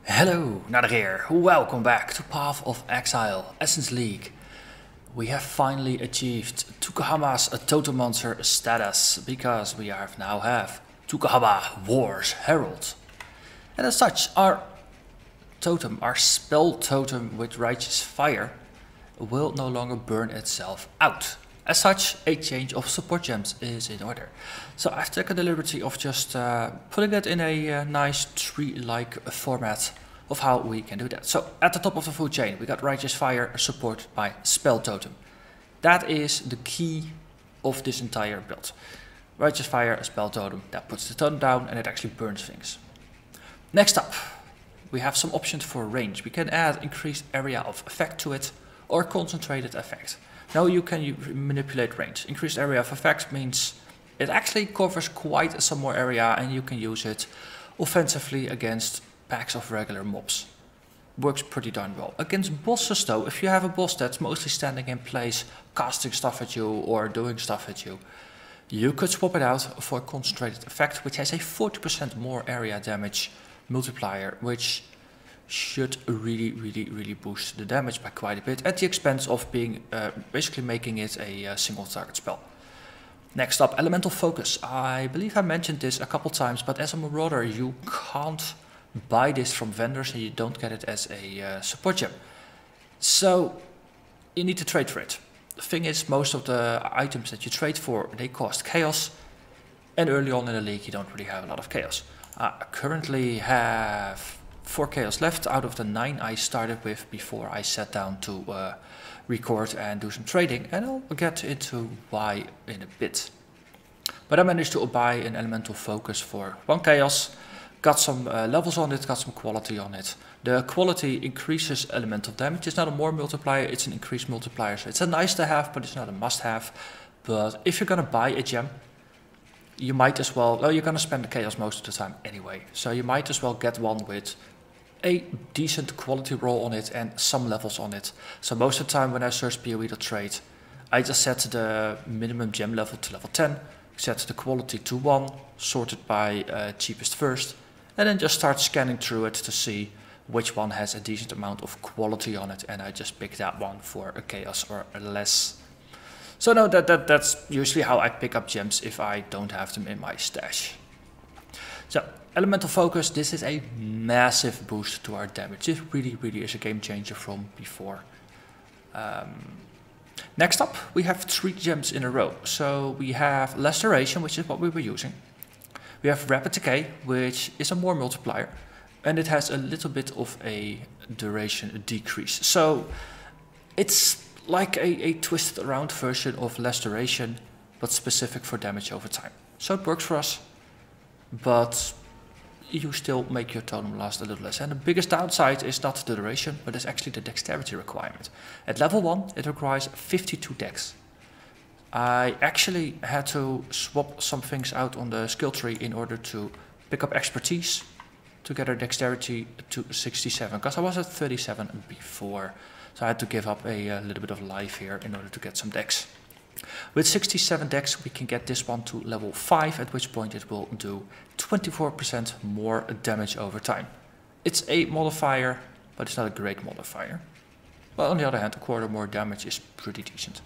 Hello, Narnach here. Welcome back to Path of Exile, Essence League. We have finally achieved Tukohama's Totemancer status because we now have Tukohama Wars Herald. And as such, our totem, our Spell Totem with Righteous Fire, will no longer burn itself out. As such, a change of support gems is in order. So I've taken the liberty of just putting it in a nice tree-like format of how we can do that. So at the top of the food chain, we got Righteous Fire supported by Spell Totem. That is the key of this entire build. Righteous Fire, Spell Totem, that puts the totem down and it actually burns things. Next up, we have some options for range. We can add increased area of effect to it or concentrated effect. Now you can manipulate range. Increased area of effect means it actually covers quite some more area and you can use it offensively against packs of regular mobs. Works pretty darn well. Against bosses though, if you have a boss that's mostly standing in place, casting stuff at you or doing stuff at you, you could swap it out for concentrated effect, which has a 40% more area damage multiplier, which should really boost the damage by quite a bit at the expense of being basically making it a single target spell. Next up, Elemental Focus. I believe I mentioned this a couple times, but as a Marauder you can't buy this from vendors and you don't get it as a support gem. So you need to trade for it. The thing is, most of the items that you trade for, they cost chaos, and early on in the league you don't really have a lot of chaos. I currently have 4 chaos left out of the 9 I started with before I sat down to record and do some trading, and I'll get into why in a bit. But I managed to buy an Elemental Focus for 1 chaos, got some levels on it, got some quality on it. The quality increases elemental damage. It's not a more multiplier, it's an increased multiplier. So it's a nice to have, but it's not a must have. But if you're gonna buy a gem, you might as well, you're gonna spend the chaos most of the time anyway. So you might as well get one with a decent quality roll on it and some levels on it. So most of the time when I search PoE.trade, I just set the minimum gem level to level 10, set the quality to 1, sorted by cheapest first, and then just start scanning through it to see which one has a decent amount of quality on it, and I just pick that one for a chaos or less. So no, that's usually how I pick up gems if I don't have them in my stash. So Elemental Focus, this is a massive boost to our damage. This really is a game changer from before. Next up, we have 3 gems in a row. So we have Laceration, which is what we were using. We have Rapid Decay, which is a more multiplier, and it has a little bit of a duration decrease. So it's like a twisted around version of Laceration, but specific for damage over time. So it works for us, but you still make your totem last a little less. And the biggest downside is not the duration, but it's actually the dexterity requirement. At level 1, it requires 52 dex. I actually had to swap some things out on the skill tree in order to pick up expertise to get our dexterity to 67, because I was at 37 before. So I had to give up a little bit of life here in order to get some dex. With 67 dex we can get this one to level 5, at which point it will do 24% more damage over time. It's a modifier, but it's not a great modifier. But on the other hand, a quarter more damage is pretty decent.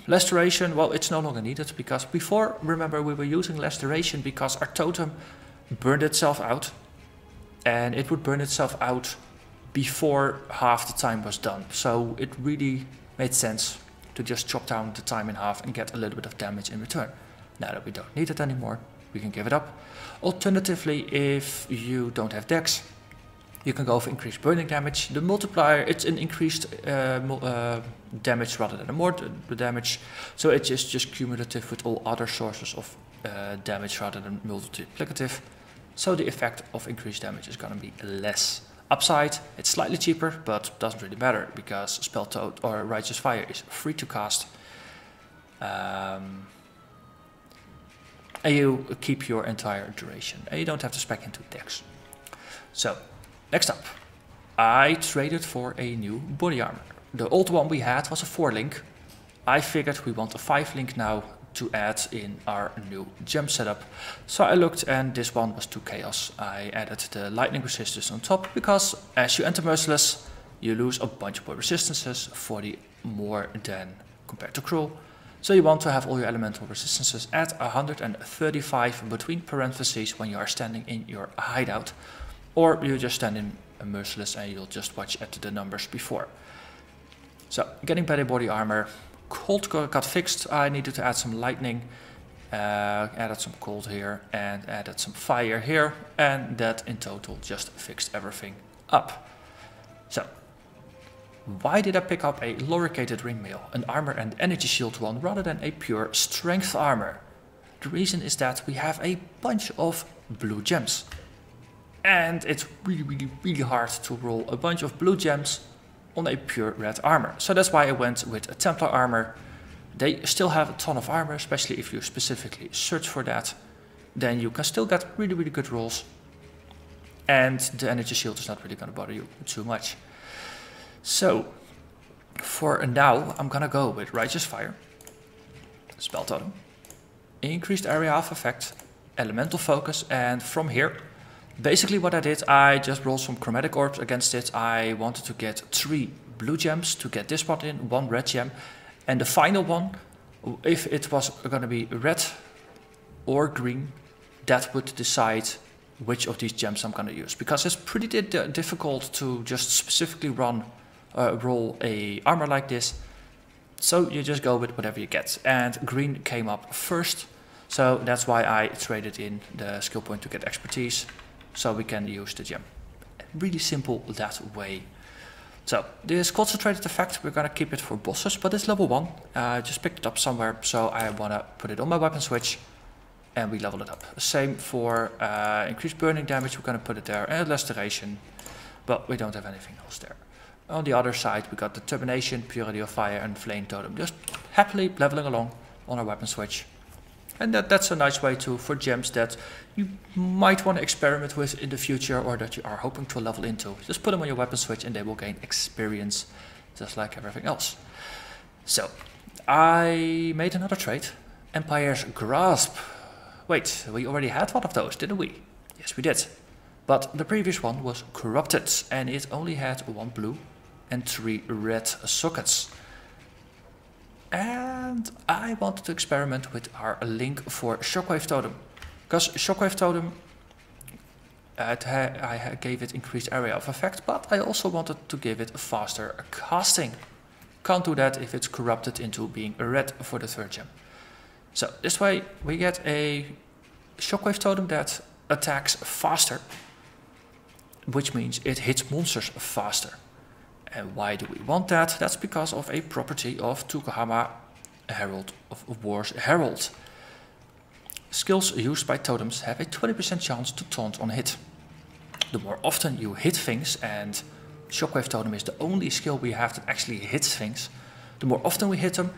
Laceration, well, it's no longer needed, because before, remember, we were using Laceration because our totem burned itself out, and it would burn itself out before half the time was done. So it really made sense to just chop down the time in half and get a little bit of damage in return. Now that we don't need it anymore, we can give it up. Alternatively, if you don't have dex, you can go for increased burning damage. The multiplier, it's an increased damage rather than a more damage. So it's just cumulative with all other sources of damage rather than multiplicative. So the effect of increased damage is going to be less. Upside, it's slightly cheaper, but doesn't really matter because Spell Totem or Righteous Fire is free to cast. And you keep your entire duration, and you don't have to spec into dex. So, next up, I traded for a new body armor. The old one we had was a 4-link. I figured we want a 5-link now to add in our new gem setup. So I looked and this one was too chaos. I added the lightning resistance on top because as you enter Merciless, you lose a bunch more resistances, 40 more than compared to Cruel. So you want to have all your elemental resistances at 135 between parentheses when you are standing in your hideout. Or you just stand in a Merciless and you'll just watch at the numbers before. So getting better body armor. Cold got fixed. I needed to add some lightning. Added some cold here and added some fire here. And that in total just fixed everything up. So why did I pick up a loricated ringmail, an armor and energy shield one, rather than a pure strength armor? The reason is that we have a bunch of blue gems. And it's really hard to roll a bunch of blue gems on a pure red armor. So that's why I went with a Templar armor. They still have a ton of armor, especially if you specifically search for that. Then you can still get really good rolls. And the energy shield is not really going to bother you too much. So, for now, I'm gonna go with Righteous Fire, Spell Totem, Increased Area of Effect, Elemental Focus, and from here, basically what I did, I just rolled some Chromatic Orbs against it. I wanted to get 3 blue gems to get this one in, 1 red gem, and the final one, if it was gonna be red or green, that would decide which of these gems I'm gonna use, because it's pretty difficult to just specifically roll a armor like this. So you just go with whatever you get, and green came up first, so that's why I traded in the skill point to get expertise, so we can use the gem. Really simple that way. So this concentrated effect, we're gonna keep it for bosses, but it's level 1. I just picked it up somewhere, so I wanna put it on my weapon switch and we level it up. Same for increased burning damage, we're gonna put it there, and less duration, but we don't have anything else there. On the other side, we got Determination, Purity of Fire, and Flame Totem. Just happily leveling along on our weapon switch. And that's a nice way for gems that you might want to experiment with in the future, or that you are hoping to level into. Just put them on your weapon switch and they will gain experience, just like everything else. So, I made another trade. Empire's Grasp. Wait, we already had one of those, didn't we? Yes, we did. But the previous one was Corrupted, and it only had 1 blue and 3 red sockets. And I wanted to experiment with our link for Shockwave Totem. Because Shockwave Totem, I gave it increased area of effect, but I also wanted to give it faster casting. Can't do that if it's corrupted into being red for the 3rd gem. So this way we get a Shockwave Totem that attacks faster, which means it hits monsters faster. And why do we want that? That's because of a property of Tukohama, Herald of War's Herald. Skills used by totems have a 20% chance to taunt on hit. The more often you hit things, and Shockwave Totem is the only skill we have that actually hits things, the more often we hit them,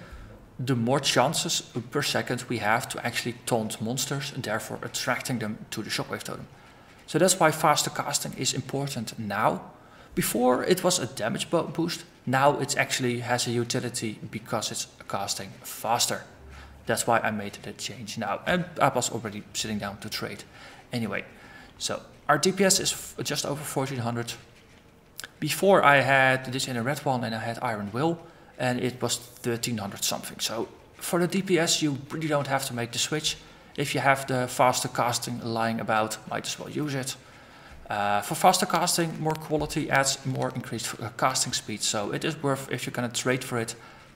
the more chances per second we have to actually taunt monsters, and therefore attracting them to the Shockwave Totem. So that's why faster casting is important now. Before it was a damage boost, now it actually has a utility because it's casting faster. That's why I made the change now, and I was already sitting down to trade. Anyway, so our DPS is just over 1400. Before I had this in a red one and I had Iron Will, and it was 1300 something. So for the DPS you really don't have to make the switch. If you have the faster casting lying about, might as well use it. For faster casting, more quality adds more increased casting speed, so it is worth, if you're going to trade for it,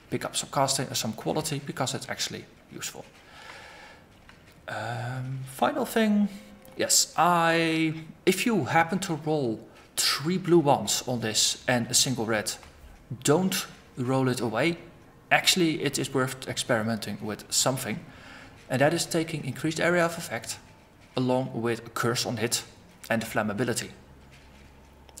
pick up some casting, some quality, because it's actually useful. Final thing, yes, if you happen to roll 3 blue ones on this and a single red, don't roll it away. Actually, it is worth experimenting with something, and that is taking increased area of effect along with Curse on hit and Flammability.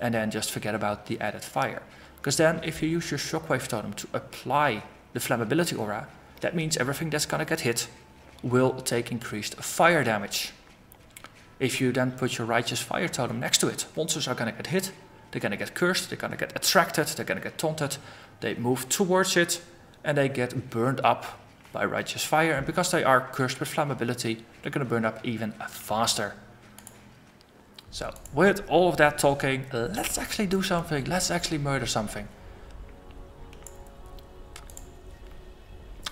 And then just forget about the added fire. Because then if you use your Shockwave Totem to apply the Flammability aura, that means everything that's gonna get hit will take increased fire damage. If you then put your Righteous Fire Totem next to it, monsters are gonna get hit, they're gonna get cursed, they're gonna get attracted, they're gonna get taunted, they move towards it, and they get burned up by Righteous Fire, and because they are cursed with Flammability, they're gonna burn up even faster. So, with all of that talking, let's actually do something. Let's actually murder something.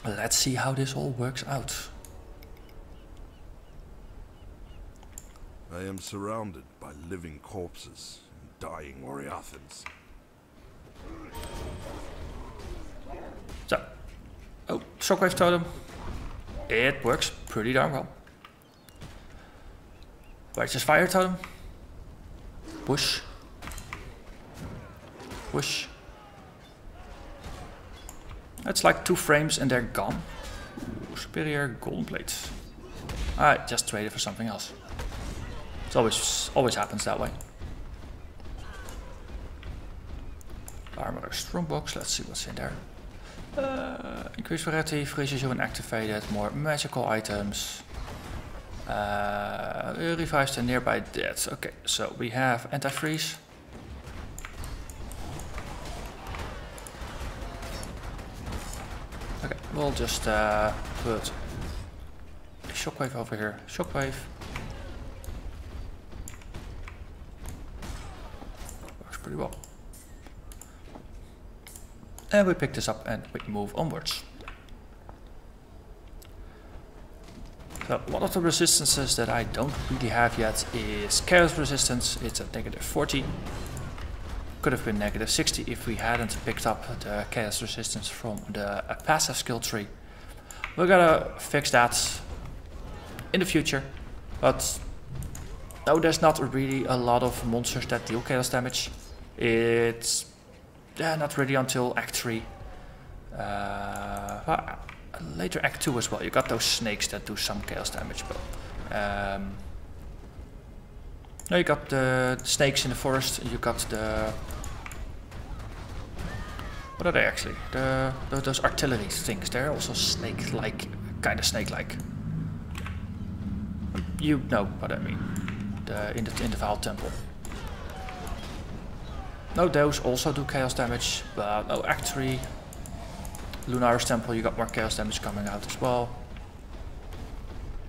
Let's see how this all works out. I am surrounded by living corpses and dying Oriathans. So, oh, Shockwave Totem. It works pretty darn well. Righteous Fire Totem. Push. Push. That's like 2 frames and they're gone. Ooh, superior golden plates. I just traded for something else. It always happens that way. Armor Strongbox, let's see what's in there. Increased variety, freezes you when activated, more magical items. Revives the nearby dead. Okay, so we have anti-freeze. Okay, we'll just put Shockwave over here. Shockwave. Works pretty well. And we pick this up and we move onwards. So one of the resistances that I don't really have yet is Chaos Resistance. It's at -40. Could have been -60 if we hadn't picked up the Chaos Resistance from the passive skill tree. We're gonna fix that in the future. But no, there's not really a lot of monsters that deal chaos damage. It's not really until Act 3. Later Act 2 as well. You got those snakes that do some chaos damage, but no, you got the snakes in the forest. You got the what are they actually? Those artillery things. They're also snake-like, kind of snake-like. You know what I mean? In the Vaal Temple. No, those also do chaos damage, but no, Act 3. Lunar's Temple, you got more chaos damage coming out as well.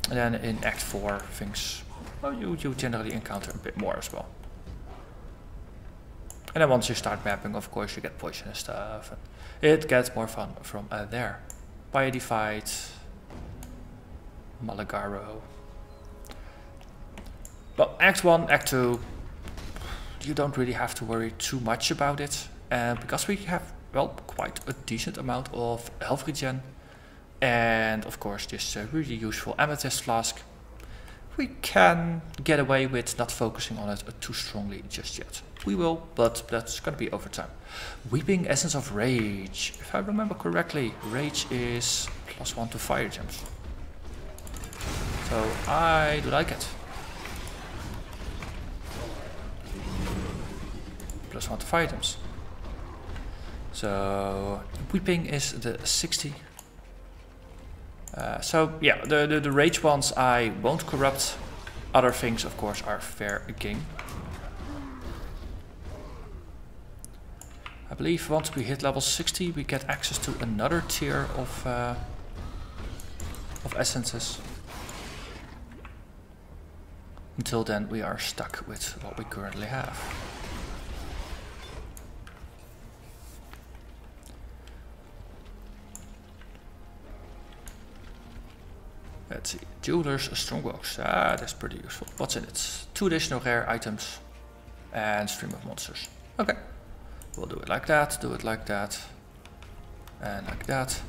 And then in Act 4, things, well, you generally encounter a bit more as well. And then once you start mapping, of course, you get poison and stuff. And it gets more fun from there. Piety Fight, Malagaro. Well, Act 1, Act 2, you don't really have to worry too much about it. And because we have, well, quite a decent amount of health regen, and of course this really useful amethyst flask, we can get away with not focusing on it too strongly just yet. We will, but that's gonna be over time. Weeping Essence of Rage. If I remember correctly, Rage is +1 to fire gems. So I do like it. +1 to fire gems. So Weeping is the 60. So yeah, the rage ones I won't corrupt. Other things, of course, are fair game. I believe once we hit level 60, we get access to another tier of essences. Until then, we are stuck with what we currently have. Let's see, Jeweler's Strongbox. That's pretty useful. What's in it? 2 additional rare items and Stream of Monsters. Okay, we'll do it like that, do it like that, and like that.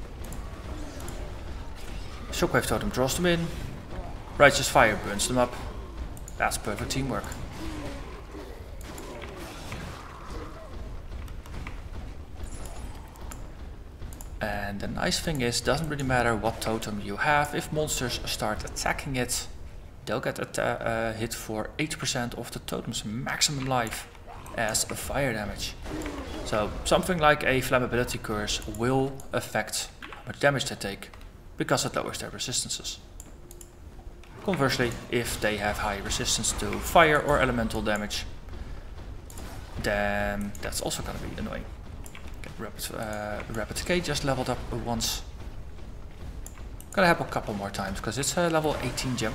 Shockwave Totem draws them in. Righteous Fire burns them up. That's perfect teamwork. And the nice thing is, doesn't really matter what totem you have, if monsters start attacking it, they'll get hit for 80% of the totem's maximum life as a fire damage. So something like a Flammability curse will affect how much damage they take, because it lowers their resistances. Conversely, if they have high resistance to fire or elemental damage, then that's also going to be annoying. Rapid Decay just leveled up once. Gonna help a couple more times because it's a level 18 gem.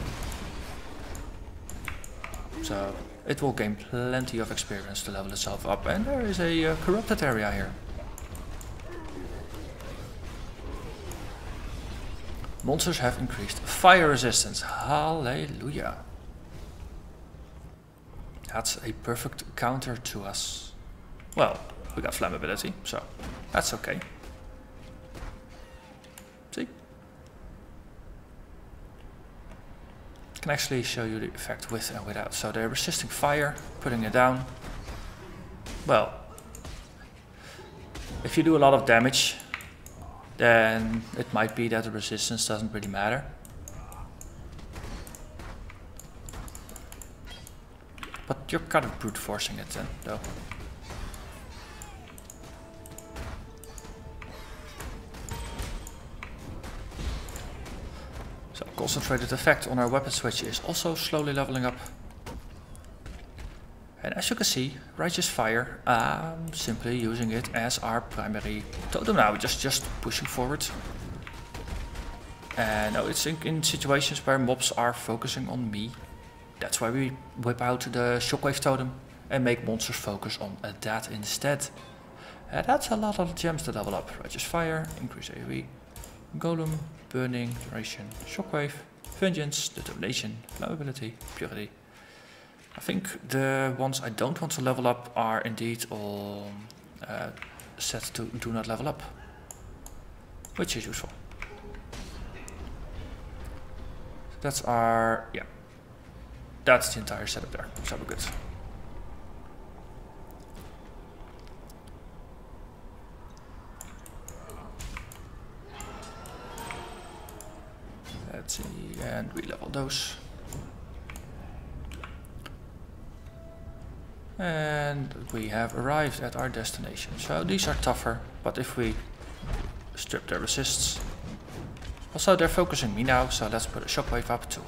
So it will gain plenty of experience to level itself up. And there is a corrupted area here. Monsters have increased fire resistance. Hallelujah. That's a perfect counter to us. Well, we got Flammability, so that's okay. See? I can actually show you the effect with and without. So they're resisting fire, putting it down. Well, if you do a lot of damage, then it might be that the resistance doesn't really matter. But you're kind of brute forcing it then, though. So concentrated effect on our weapon switch is also slowly leveling up. And as you can see, Righteous Fire, I'm simply using it as our primary totem now, just pushing forward. And no, it's in situations where mobs are focusing on me. That's why we whip out the Shockwave Totem and make monsters focus on that instead. And that's a lot of gems to level up. Righteous Fire, increase AoE, Golem, Burning, Duration, Shockwave, Vengeance, Determination, Flammability, Purity. I think the ones I don't want to level up are indeed all set to do not level up, which is useful. That's our, yeah, that's the entire setup there, so we're good. Let's see, and we level those. And we have arrived at our destination. So these are tougher, but if we strip their resists. Also they're focusing me now, so let's put a Shockwave up to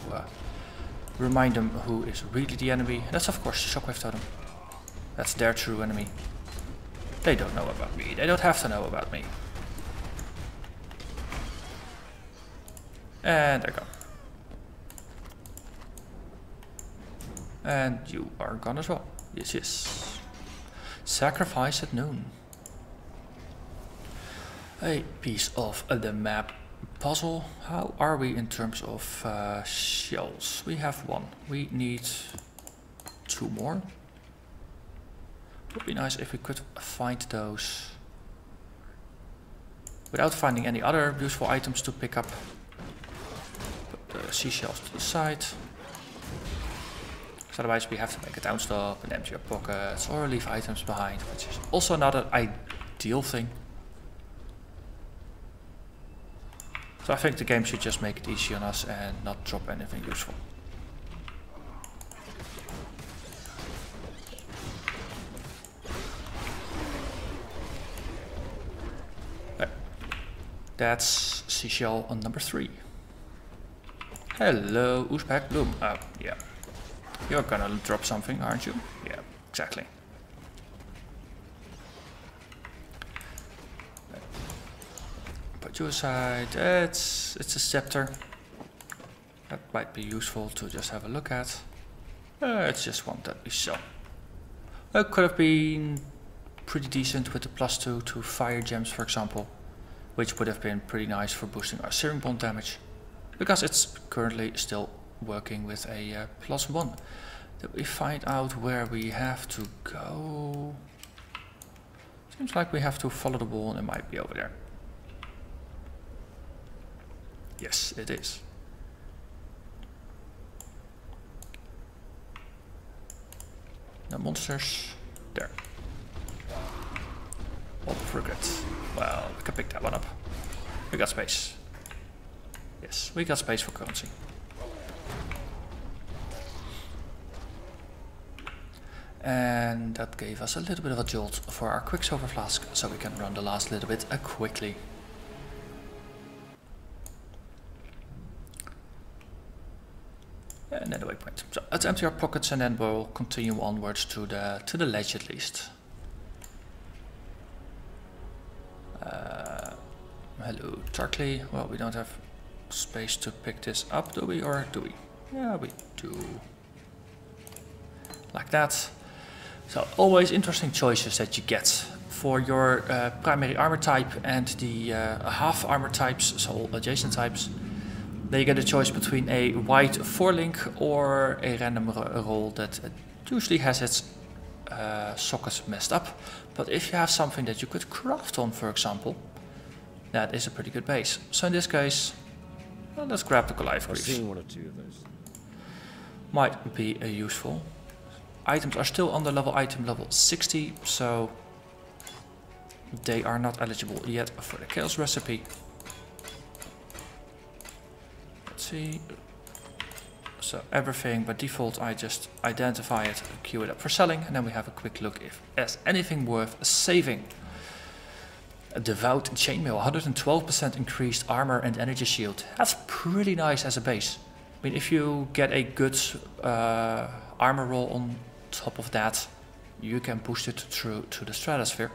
remind them who is really the enemy. And that's of course the Shockwave Totem. That's their true enemy. They don't know about me, they don't have to know about me. And they're gone. And you are gone as well. Yes, yes. Sacrifice at noon. A piece of the map puzzle. How are we in terms of shells? We have one. We need 2 more. Would be nice if we could find those without finding any other useful items to pick up. Put the seashells to the side. Otherwise we have to make a down stop and empty your pockets or leave items behind, which is also not an ideal thing. So I think the game should just make it easy on us and not drop anything useful. There. That's seashell on number 3. Hello, Oozpack Bloom. Oh, yeah. You're gonna drop something, aren't you? Yeah, exactly. Put you aside. It's a scepter. That might be useful to just have a look at. It's just one that we sell. It could have been pretty decent with the +2 to fire gems, for example, which would have been pretty nice for boosting our Searing Bond damage, because it's currently still working with a +1. Did we find out where we have to go? Seems like we have to follow the wall and it might be over there. Yes, it is. No monsters. There. Wall of Regret. Well, we can pick that one up. We got space. Yes, we got space for currency. And that gave us a little bit of a jolt for our Quicksilver Flask, so we can run the last little bit quickly. And then the waypoint. So let's empty our pockets and then we'll continue onwards to the ledge at least. Hello, Tarkley. Well, we don't have space to pick this up, do we? Or do we? Yeah, we do. Like that. So always interesting choices that you get for your primary armor type and the half armor types, so all adjacent types. Then you get a choice between a white 4-link or a random roll that usually has its sockets messed up. But if you have something that you could craft on, for example, that is a pretty good base. So in this case, well, let's grab the Goliath Greaves. I've seen one or two of those. Might be useful. Items are still under item level 60, so they are not eligible yet for the Chaos recipe. Let's see. So everything by default, I just identify it, queue it up for selling, and then we have a quick look if there's anything worth saving. A Devout Chainmail, 112% increased armor and energy shield. That's pretty nice as a base. I mean, if you get a good armor roll on top of that, you can push it through to the stratosphere.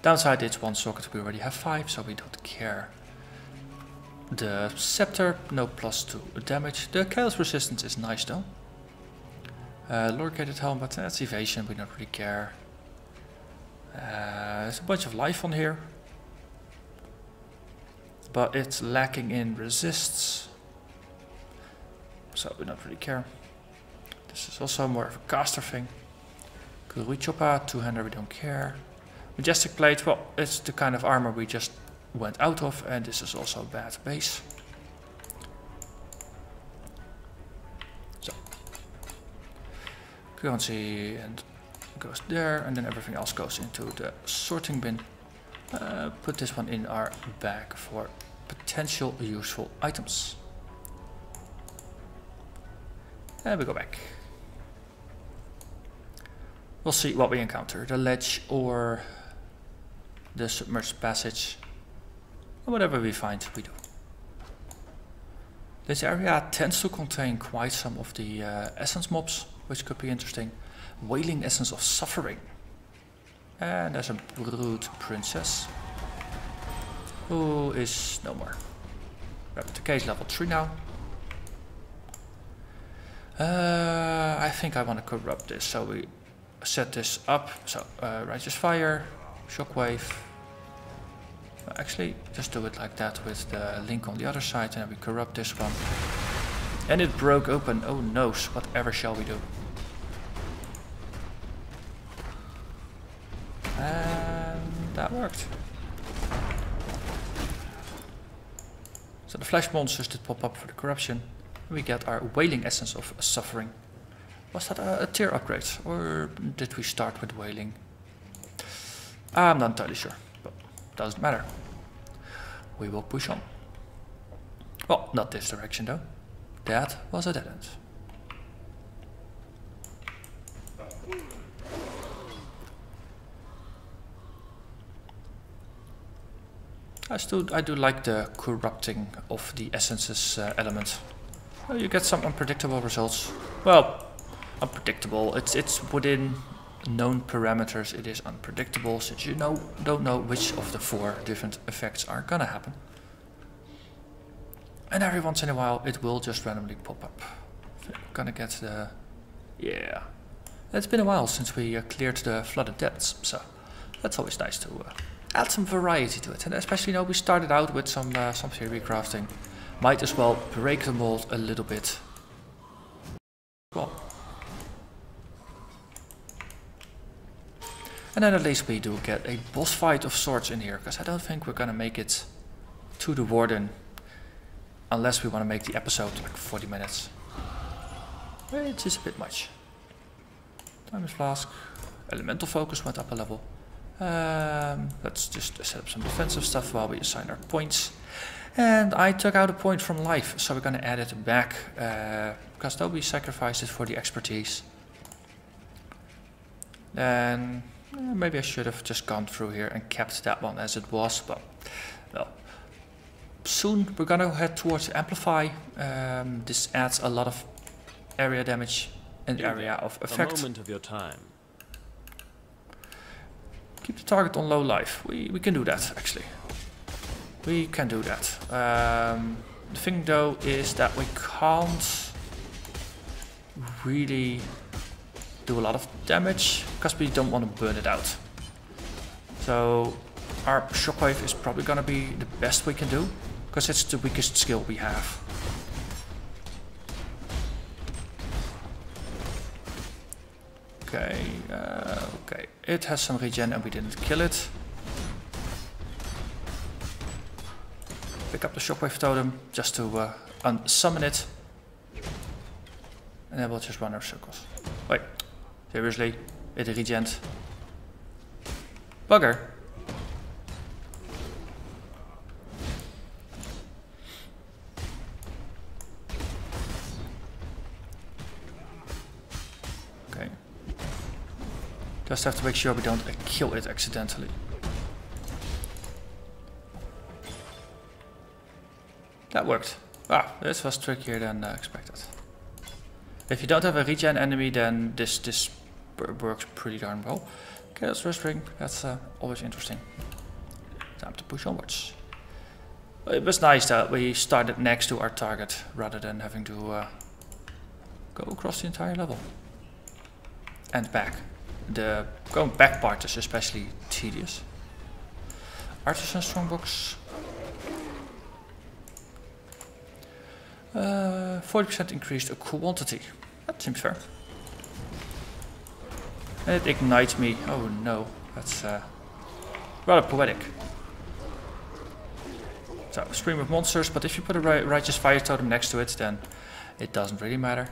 Downside, it's one socket, we already have 5, so we don't care. The Scepter, no +2 damage. The Chaos resistance is nice though. Loricated Helm, but that's evasion, we don't really care. There's a bunch of life on here, but it's lacking in resists, so we don't really care. This is also more of a caster thing. Kuruichopa, 2-hander, we don't care. Majestic Plate, well, it's the kind of armor we just went out of, and this is also a bad base. So, currency and goes there, and then everything else goes into the sorting bin. Put this one in our bag for potential useful items. And we go back. We'll see what we encounter, the ledge or the submerged passage. Whatever we find, we do. This area tends to contain quite some of the essence mobs, which could be interesting. Wailing Essence of Suffering. And there's a Brood Princess, who is no more. Replication level 3 now. I think I want to corrupt this, so we set this up. So, Righteous Fire, Shockwave. Actually, just do it like that with the link on the other side, and then we corrupt this one. And it broke open. Oh no, whatever shall we do? And that worked. So the flesh monsters did pop up for the corruption. We get our Wailing Essence of Suffering. Was that a tier upgrade, or did we start with Wailing? I'm not entirely sure, but doesn't matter. We will push on. Well, not this direction though. That was a dead end. I do like the corrupting of the essences element. Well, you get some unpredictable results. Well, unpredictable. It's within known parameters. It is unpredictable since you don't know which of the 4 different effects are gonna happen. And every once in a while, it will just randomly pop up. Gonna get the... Yeah. It's been a while since we cleared the Flooded Depths, so that's always nice to add some variety to it. And especially, we started out with some theory crafting. Might as well break the mold a little bit. Well. And then at least we do get a boss fight of sorts in here, because I don't think we're gonna make it to the Warden unless we want to make the episode like 40 minutes. Which is a bit much. Timeless Flask. Elemental Focus went up a level. Let's just set up some defensive stuff while we assign our points. And I took out a point from life, so we're gonna add it back, because though we sacrificed it for the expertise. Then maybe I should have just gone through here and kept that one as it was, but well. Soon we're gonna head towards Amplify. This adds a lot of area damage and area of effect. A moment of your time. Keep the target on low life. We can do that actually. We can do that. The thing though is that we can't really do a lot of damage because we don't want to burn it out. So our Shockwave is probably gonna be the best we can do because it's the weakest skill we have. Okay, okay. It has some regen and we didn't kill it. Pick up the Shockwave Totem just to unsummon it. And then we'll just run our circles. Wait, seriously? It regened. Bugger. Okay. Just have to make sure we don't kill it accidentally. That worked. Ah, this was trickier than expected. If you don't have a regen enemy, then this works pretty darn well. Okay, that's first ring. That's always interesting. Time to push onwards. It was nice that we started next to our target rather than having to go across the entire level. And back. The going back part is especially tedious. Artisan Strongbox. 40% increased quantity. That seems fair. And it ignites me. Oh no, that's rather poetic. So, stream of monsters, but if you put a Righteous Fire Totem next to it, then it doesn't really matter.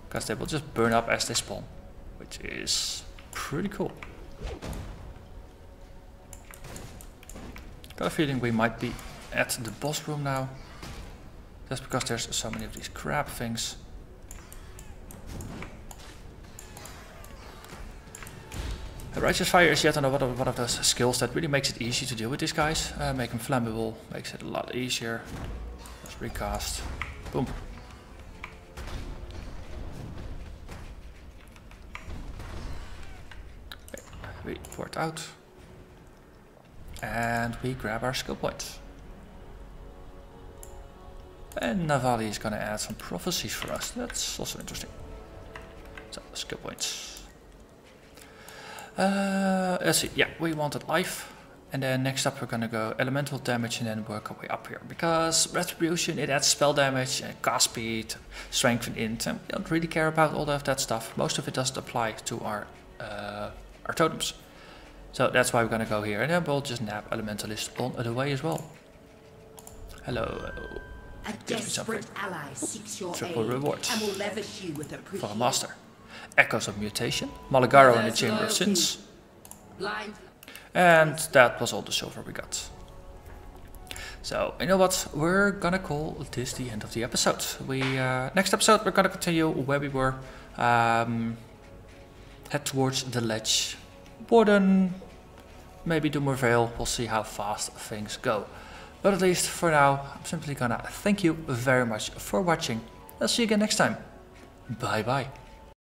Because they will just burn up as they spawn. Which is pretty cool. Got a feeling we might be at the boss room now. Just because there's so many of these crab things. Righteous Fire is yet another one of those skills that really makes it easy to deal with these guys. Make them flammable, makes it a lot easier. Just recast. Boom. Okay. We pour it out. And we grab our skill points. And Navali is going to add some prophecies for us. That's also interesting. So, skill points. Let's see. Yeah, we wanted life. And then next up we're going to go elemental damage and then work our way up here. Because retribution, it adds spell damage, and cast speed, strength and int. And we don't really care about all of that stuff. Most of it doesn't apply to our totems. So that's why we're going to go here. And then we'll just nab Elementalist on the way as well. Hello. A desperate ally seeks your Triple aid rewards and will lavish you with for a master. Echoes of Mutation, Malagaro in the Chamber of Sins. And that was all the silver we got. So, you know what? We're gonna call this the end of the episode. Next episode we're gonna continue where we were. Head towards the ledge. Borden, maybe do more Veil. We'll see how fast things go. But at least for now, I'm simply gonna thank you very much for watching. I'll see you again next time. Bye bye.